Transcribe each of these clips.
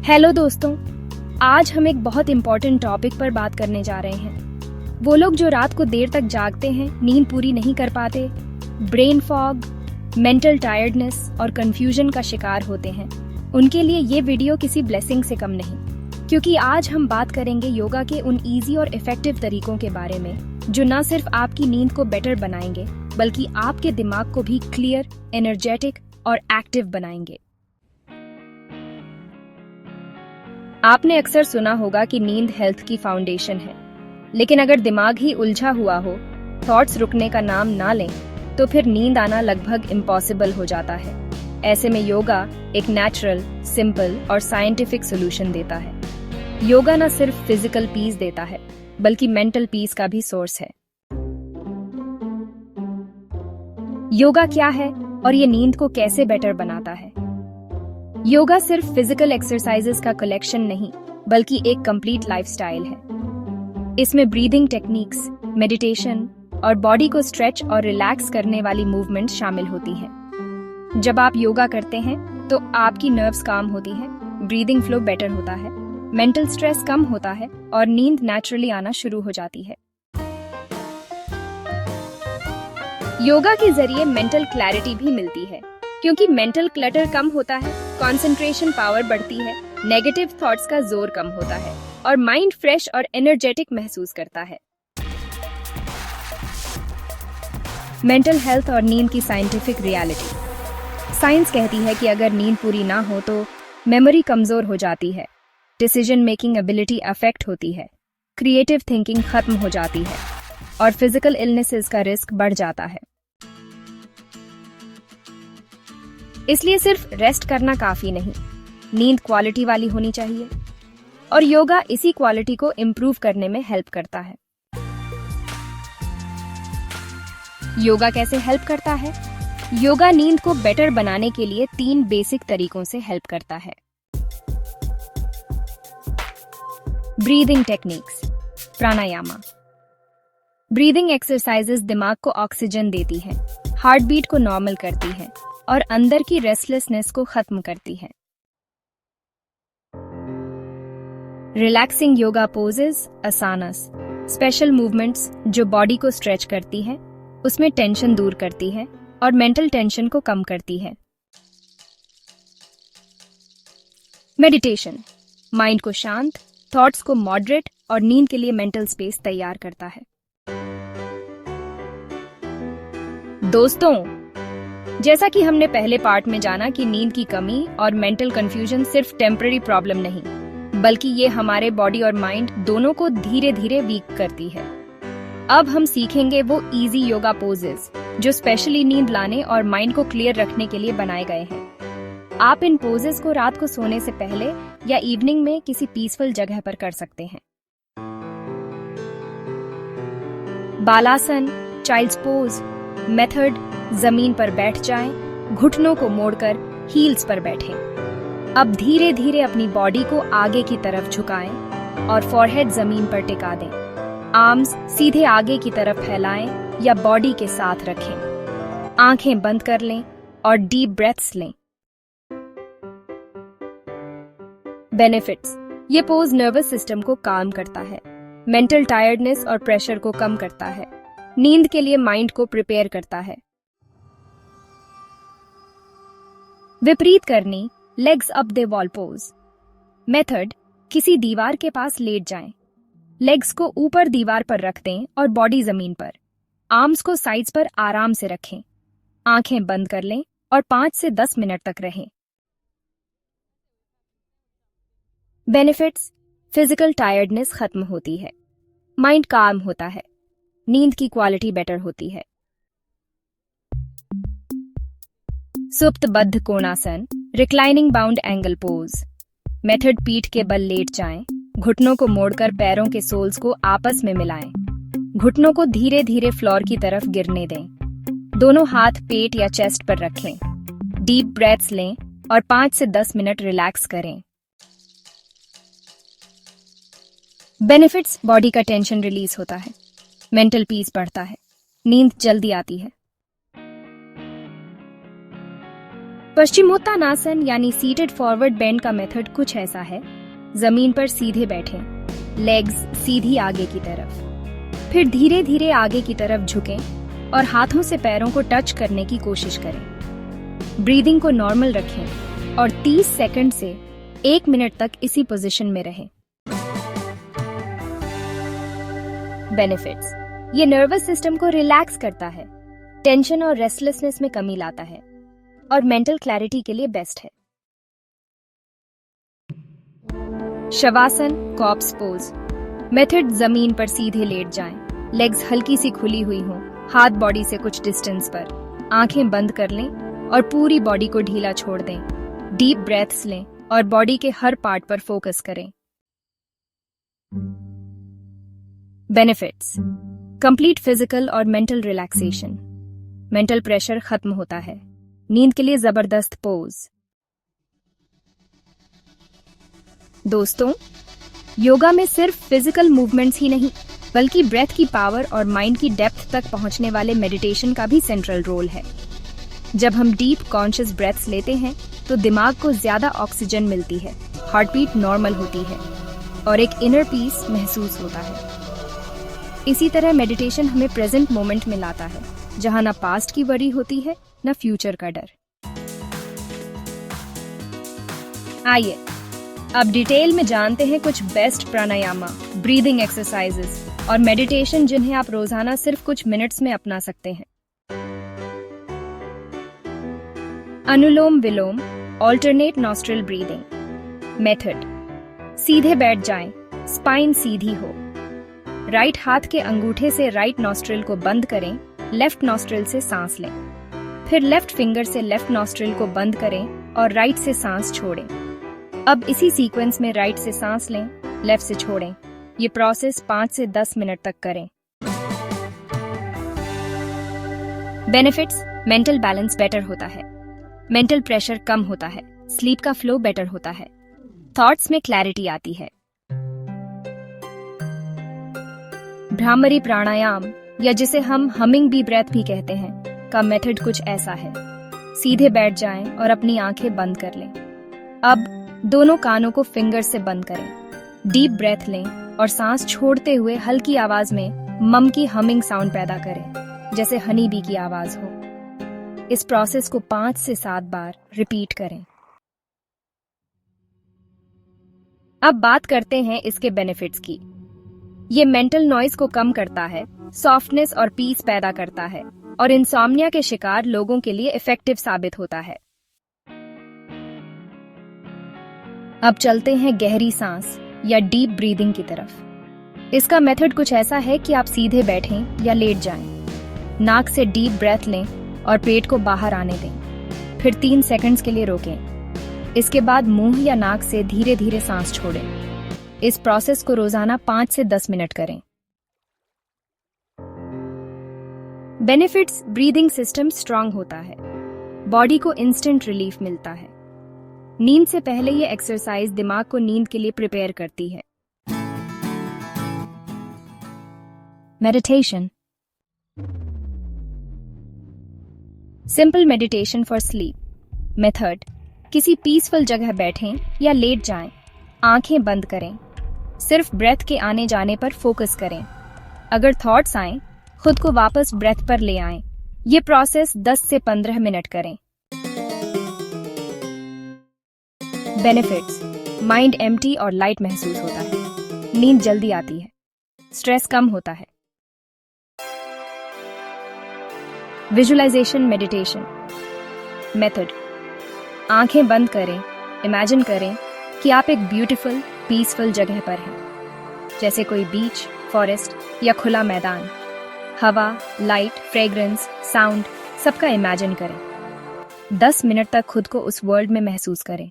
Hello दोस्तों, आज हम एक बहुत इम्पोर्टेंट टॉपिक पर बात करने जा रहे हैं। वो लोग जो रात को देर तक जागते हैं, नींद पूरी नहीं कर पाते, ब्रेन फॉग, मेंटल टायर्डनेस और कंफ्यूजन का शिकार होते हैं, उनके लिए ये वीडियो किसी ब्लेसिंग से कम नहीं। क्योंकि आज हम बात करेंगे योगा के उन इजी और इफेक्टिव तरीकों के बारे में जो न सिर्फ आपकी नींद को बेटर बनाएंगे बल्कि आपके दिमाग को भी क्लियर, एनर्जेटिक और एक्टिव बनाएंगे। आपने अक्सर सुना होगा कि नींद हेल्थ की फाउंडेशन है, लेकिन अगर दिमाग ही उलझा हुआ हो, थॉट्स रुकने का नाम ना लें, तो फिर नींद आना लगभग इम्पॉसिबल हो जाता है। ऐसे में योगा एक नेचुरल, सिंपल और साइंटिफिक सोल्यूशन देता है। योगा न सिर्फ फिजिकल पीस देता है, बल्कि मेंटल पीस का भी सोर्स है। योगा क्या है और ये नींद को कैसे बेटर बनाता है? योगा सिर्फ फिजिकल एक्सरसाइजेस का कलेक्शन नहीं, बल्कि एक कंप्लीट लाइफस्टाइल है। इसमें ब्रीदिंग टेक्निक्स, मेडिटेशन और बॉडी को स्ट्रेच और रिलैक्स करने वाली मूवमेंट शामिल होती हैं। जब आप योगा करते हैं तो आपकी नर्व्स काम होती हैं, ब्रीदिंग फ्लो बेटर होता है, मेंटल स्ट्रेस कम होता है और नींद नेचुरली आना शुरू हो जाती है। योगा के जरिए मेंटल क्लैरिटी भी मिलती है, क्योंकि मेंटल क्लटर कम होता है, कंसंट्रेशन पावर बढ़ती है, नेगेटिव थॉट्स का जोर कम होता है और माइंड फ्रेश और एनर्जेटिक महसूस करता है। मेंटल हेल्थ और नींद की साइंटिफिक रियलिटी। साइंस कहती है कि अगर नींद पूरी ना हो तो मेमोरी कमजोर हो जाती है, डिसीजन मेकिंग एबिलिटी अफेक्ट होती है, क्रिएटिव थिंकिंग खत्म हो जाती है और फिजिकल इलनेसेस का रिस्क बढ़ जाता है। इसलिए सिर्फ रेस्ट करना काफी नहीं, नींद क्वालिटी वाली होनी चाहिए और योगा इसी क्वालिटी को इम्प्रूव करने में हेल्प करता है। योगा कैसे हेल्प करता है? योगा नींद को बेटर बनाने के लिए 3 बेसिक तरीकों से हेल्प करता है। ब्रीदिंग टेक्निक्स, प्राणायामा। ब्रीदिंग एक्सरसाइजेस दिमाग को ऑक्सीजन देती है, हार्ट बीट को नॉर्मल करती है और अंदर की रेस्टलेसनेस को खत्म करती है। Relaxing yoga poses, asanas, special movements जो बॉडी को स्ट्रेच करती है, उसमें टेंशन दूर करती है और मेंटल टेंशन को कम करती है। मेडिटेशन, माइंड को शांत, थॉट्स को मॉडरेट और नींद के लिए मेंटल स्पेस तैयार करता है। दोस्तों, जैसा कि हमने पहले पार्ट में जाना कि नींद की कमी और मेंटल कंफ्यूजन सिर्फ टेम्पररी प्रॉब्लम नहीं, बल्कि ये हमारे बॉडी और माइंड दोनों को धीरे धीरे वीक करती है। अब हम सीखेंगे वो इजी योगा पोजेस जो स्पेशली नींद लाने और माइंड को क्लियर रखने के लिए बनाए गए हैं। आप इन पोजेस को रात को सोने से पहले या इवनिंग में किसी पीसफुल जगह पर कर सकते हैं। बालासन, चाइल्ड्स पोज मेथड। जमीन पर बैठ जाएं, घुटनों को मोड़कर हील्स पर बैठें। अब धीरे धीरे अपनी बॉडी को आगे की तरफ झुकाएं और फॉरहेड जमीन पर टिका दें। आर्म्स सीधे आगे की तरफ फैलाएं या बॉडी के साथ रखें। आंखें बंद कर लें और डीप ब्रेथ्स लें। बेनिफिट्स। ये पोज नर्वस सिस्टम को काम करता है, मेंटल टायर्डनेस और प्रेशर को कम करता है, नींद के लिए माइंड को प्रिपेयर करता है। विपरीत करनी, legs up the wall pose method. किसी दीवार के पास लेट जाएं, लेग्स को ऊपर दीवार पर रख दें और बॉडी जमीन पर। आर्म्स को साइड्स पर आराम से रखें। आंखें बंद कर लें और 5 से 10 मिनट तक रहें। बेनिफिट्स। फिजिकल टायर्डनेस खत्म होती है, माइंड काम होता है, नींद की क्वालिटी बेटर होती है। Supta Baddha Konasana, reclining bound angle pose method. पीठ के बल लेट जाएं, घुटनों को मोड़कर पैरों के सोल्स को आपस में मिलाएं। घुटनों को धीरे धीरे फ्लोर की तरफ गिरने दें। दोनों हाथ पेट या चेस्ट पर रखें। डीप ब्रेथ्स लें और 5 से 10 मिनट रिलैक्स करें। बेनिफिट्स। बॉडी का टेंशन रिलीज होता है, मेंटल पीस बढ़ता है, नींद जल्दी आती है। पश्चिमोत्तानासन यानी सीटेड फॉरवर्ड बेंड का मेथड कुछ ऐसा है। जमीन पर सीधे बैठें, लेग्स सीधी आगे की तरफ, फिर धीरे धीरे आगे की तरफ झुकें और हाथों से पैरों को टच करने की कोशिश करें। ब्रीदिंग को नॉर्मल रखें और 30 सेकंड से 1 मिनट तक इसी पोजीशन में रहें। बेनिफिट्स: ये नर्वस सिस्टम को रिलैक्स करता है, टेंशन और रेस्टलेसनेस में कमी लाता है और मेंटल क्लैरिटी के लिए बेस्ट है। शवासन कॉर्प्स पोज मेथड: जमीन पर सीधे लेट जाएं, लेग्स हल्की सी खुली हुई हों, हाथ बॉडी से कुछ डिस्टेंस पर, आंखें बंद कर लें और पूरी बॉडी को ढीला छोड़ दें। डीप ब्रेथ्स लें और बॉडी के हर पार्ट पर फोकस करें। बेनिफिट्स: कंप्लीट फिजिकल और मेंटल रिलैक्सेशन, मेंटल प्रेशर खत्म होता है, नींद के लिए जबरदस्त पोज। दोस्तों, योगा में सिर्फ फिजिकल मूवमेंट्स ही नहीं बल्कि ब्रेथ की पावर और माइंड की डेप्थ तक पहुंचने वाले मेडिटेशन का भी सेंट्रल रोल है। जब हम डीप कॉन्शियस ब्रेथ्स लेते हैं तो दिमाग को ज्यादा ऑक्सीजन मिलती है, हार्ट बीट नॉर्मल होती है और एक इनर पीस महसूस होता है। इसी तरह मेडिटेशन हमें प्रेजेंट मोमेंट में लाता है, जहां ना पास्ट की वरी होती है न फ्यूचर का डर। आइए अब डिटेल में जानते हैं कुछ बेस्ट प्राणायामा, ब्रीदिंग एक्सरसाइजेस और मेडिटेशन जिन्हें आप रोजाना सिर्फ कुछ मिनट्स में अपना सकते हैं। अनुलोम विलोम ऑल्टरनेट नॉस्ट्रिल ब्रीदिंग मेथड: सीधे बैठ जाएं, स्पाइन सीधी हो। राइट हाथ के अंगूठे से राइट नॉस्ट्रिल को बंद करें, लेफ्ट नॉस्ट्रिल से सांस लें। फिर लेफ्ट फिंगर से लेफ्ट नॉस्ट्रिल को बंद करें और राइट से सांस छोड़ें। अब इसी सीक्वेंस में राइट से सांस लें, लेफ्ट से छोड़ें। ये प्रोसेस 5 से 10 मिनट तक करें। बेनिफिट्स: मेंटल बैलेंस बेटर होता है, मेंटल प्रेशर कम होता है, स्लीप का फ्लो बेटर होता है, थॉट्स में क्लैरिटी आती है। भ्रामरी प्राणायाम या जिसे हम हमिंग बी ब्रेथ भी कहते हैं का मेथड कुछ ऐसा है। सीधे बैठ जाएं और अपनी आंखें बंद कर लें। अब दोनों कानों को फिंगर से बंद करें, डीप ब्रेथ लें और सांस छोड़ते हुए हल्की आवाज में मम की हमिंग साउंड पैदा करें, जैसे हनी बी की आवाज हो। इस प्रोसेस को 5 से 7 बार रिपीट करें। अब बात करते हैं इसके बेनिफिट्स की। ये मेंटल नॉइज को कम करता है, सॉफ्टनेस और पीस पैदा करता है और इंसोम्निया के शिकार लोगों के लिए इफेक्टिव साबित होता है। अब चलते हैं गहरी सांस या डीप ब्रीदिंग की तरफ। इसका मेथड कुछ ऐसा है कि आप सीधे बैठें या लेट जाएं, नाक से डीप ब्रेथ लें और पेट को बाहर आने दें, फिर 3 सेकंड्स के लिए रोकें। इसके बाद मुंह या नाक से धीरे धीरे सांस छोड़ें। इस प्रोसेस को रोजाना 5 से 10 मिनट करें। बेनिफिट्स: ब्रीदिंग सिस्टम स्ट्रांग होता है, बॉडी को इंस्टेंट रिलीफ मिलता है। नींद से पहले ये एक्सरसाइज दिमाग को नींद के लिए प्रिपेयर करती है। Meditation: simple meditation for sleep method: किसी पीसफुल जगह बैठें या लेट जाएं, आंखें बंद करें, सिर्फ ब्रेथ के आने जाने पर फोकस करें। अगर थॉट्स आएं, खुद को वापस ब्रेथ पर ले आएं। ये प्रोसेस 10 से 15 मिनट करें। बेनिफिट्स: माइंड एम्प्टी और लाइट महसूस होता है, नींद जल्दी आती है, स्ट्रेस कम होता है। विजुअलाइजेशन मेडिटेशन मेथड: आंखें बंद करें, इमेजिन करें कि आप एक ब्यूटीफुल पीसफुल जगह पर हैं, जैसे कोई बीच, फॉरेस्ट या खुला मैदान। हवा, लाइट, फ्रेग्रेंस, साउंड सबका इमेजिन करें। 10 मिनट तक खुद को उस वर्ल्ड में महसूस करें।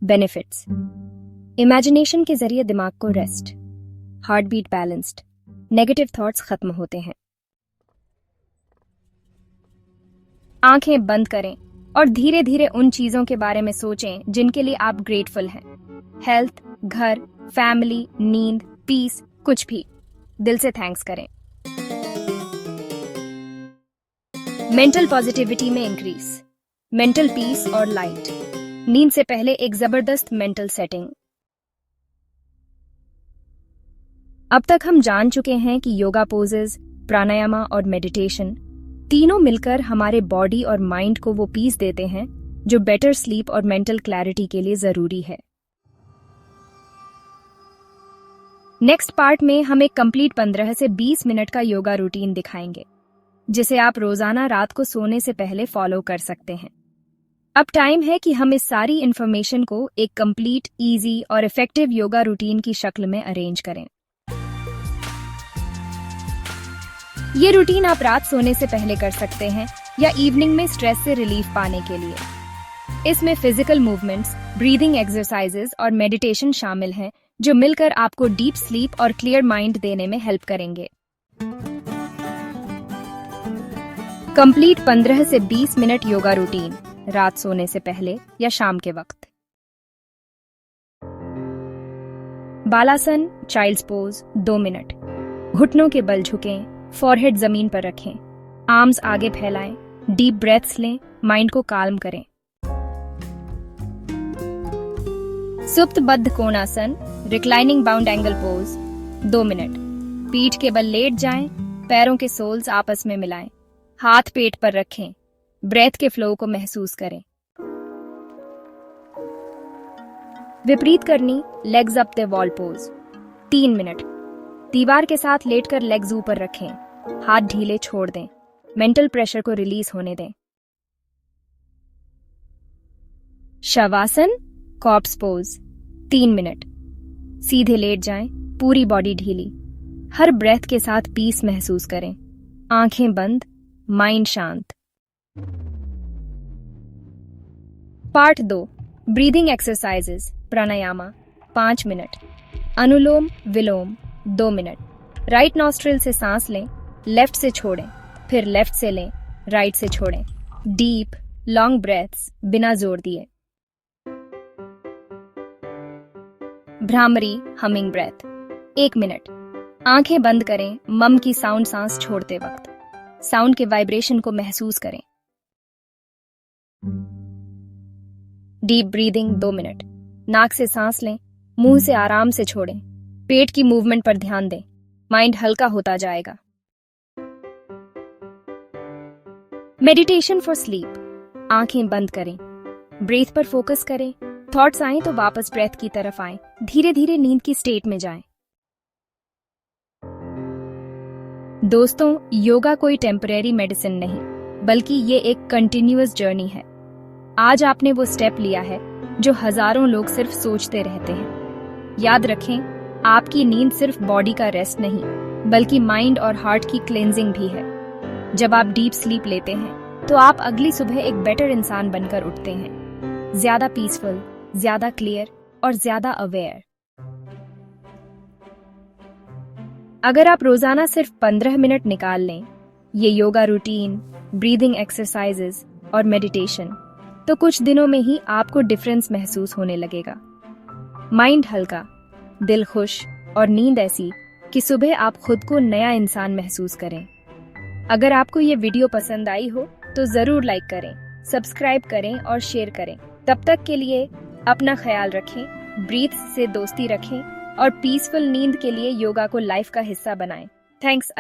बेनिफिट्स: इमेजिनेशन के जरिए दिमाग को rest, heart beat balanced, negative thoughts खत्म होते हैं। आंखें बंद करें और धीरे धीरे उन चीजों के बारे में सोचें जिनके लिए आप ग्रेटफुल हैं। हेल्थ, घर, फैमिली, नींद, पीस, कुछ भी। दिल से थैंक्स करें। मेंटल पॉजिटिविटी में इंक्रीज, मेंटल पीस और लाइट। नींद से पहले एक जबरदस्त मेंटल सेटिंग। अब तक हम जान चुके हैं कि योगा पोजेस, प्राणायामा और मेडिटेशन तीनों मिलकर हमारे बॉडी और माइंड को वो पीस देते हैं जो बेटर स्लीप और मेंटल क्लैरिटी के लिए जरूरी है। नेक्स्ट पार्ट में हम एक कंप्लीट 15 से 20 मिनट का योगा रूटीन दिखाएंगे जिसे आप रोजाना रात को सोने से पहले फॉलो कर सकते हैं। अब टाइम है कि हम इस सारी इंफॉर्मेशन को एक कंप्लीट, इजी और इफेक्टिव योगा रूटीन की शक्ल में अरेंज करें। ये रूटीन आप रात सोने से पहले कर सकते हैं या इवनिंग में स्ट्रेस से रिलीफ पाने के लिए। इसमें फिजिकल मूवमेंट्स, ब्रीदिंग एक्सरसाइजेस और मेडिटेशन शामिल हैं जो मिलकर आपको डीप स्लीप और क्लियर माइंड देने में हेल्प करेंगे। कंप्लीट 15 से 20 मिनट योगा रूटीन रात सोने से पहले या शाम के वक्त। बालासन, चाइल्ड्स पोज 2 मिनट। घुटनों के बल झुकें, फॉरहेड जमीन पर रखें, आर्म्स आगे फैलाएं, डीप ब्रेथ्स लें, माइंड को काल्म करें। Supta Baddha Konasana, reclining bound angle pose 2 minute. पीठ के बल लेट जाएं, पैरों के सोल्स आपस में मिलाएं, हाथ पेट पर रखें, ब्रेथ के फ्लो को महसूस करें। विपरीत करनी, legs up the wall pose 3 minute. दीवार के साथ लेटकर लेग्स ऊपर रखें, हाथ ढीले छोड़ दें, मेंटल प्रेशर को रिलीज होने दें। Shavasana, corps pose 3 minute. सीधे लेट जाएं, पूरी बॉडी ढीली, हर ब्रेथ के साथ पीस महसूस करें, आंखें बंद, माइंड शांत। Part 2, breathing exercises, pranayama 5 minute. Anulom Vilom 2 minute. Right nostril से सांस लें, लेफ्ट से छोड़ें, फिर लेफ्ट से लें, राइट से छोड़ें। डीप लॉन्ग ब्रेथ्स बिना जोर दिए। Bhramari humming breath 1 minute. आंखें बंद करें, मम की साउंड सांस छोड़ते वक्त। साउंड के वाइब्रेशन को महसूस करें। Deep breathing 2 minute. नाक से सांस लें, मुंह से आराम से छोड़ें, पेट की मूवमेंट पर ध्यान दें, माइंड हल्का होता जाएगा। मेडिटेशन फॉर स्लीप, आंखें बंद करें, ब्रेथ पर फोकस करें, थॉट्स आएं तो वापस ब्रेथ की तरफ आएं, धीरे धीरे नींद की स्टेट में जाएं। दोस्तों, योगा कोई टेम्परेरी मेडिसिन नहीं, बल्कि ये एक कंटिन्यूअस जर्नी है। आज आपने वो स्टेप लिया है जो हजारों लोग सिर्फ सोचते रहते हैं। याद रखें, आपकी नींद सिर्फ बॉडी का रेस्ट नहीं, बल्कि माइंड और हार्ट की क्लेंजिंग भी है। जब आप डीप स्लीप लेते हैं तो आप अगली सुबह एक बेटर इंसान बनकर उठते हैं, ज्यादा पीसफुल, ज्यादा क्लियर और ज्यादा अवेयर। अगर आप रोजाना सिर्फ 15 मिनट निकाल लें ये योगा रूटीन, ब्रीदिंग एक्सरसाइजेस और मेडिटेशन, तो कुछ दिनों में ही आपको डिफरेंस महसूस होने लगेगा। माइंड हल्का, दिल खुश और नींद ऐसी कि सुबह आप खुद को नया इंसान महसूस करें। अगर आपको ये वीडियो पसंद आई हो तो जरूर लाइक करें, सब्सक्राइब करें और शेयर करें। तब तक के लिए अपना ख्याल रखें, ब्रीथ से दोस्ती रखें और पीसफुल नींद के लिए योगा को लाइफ का हिस्सा बनाएं। थैंक्स।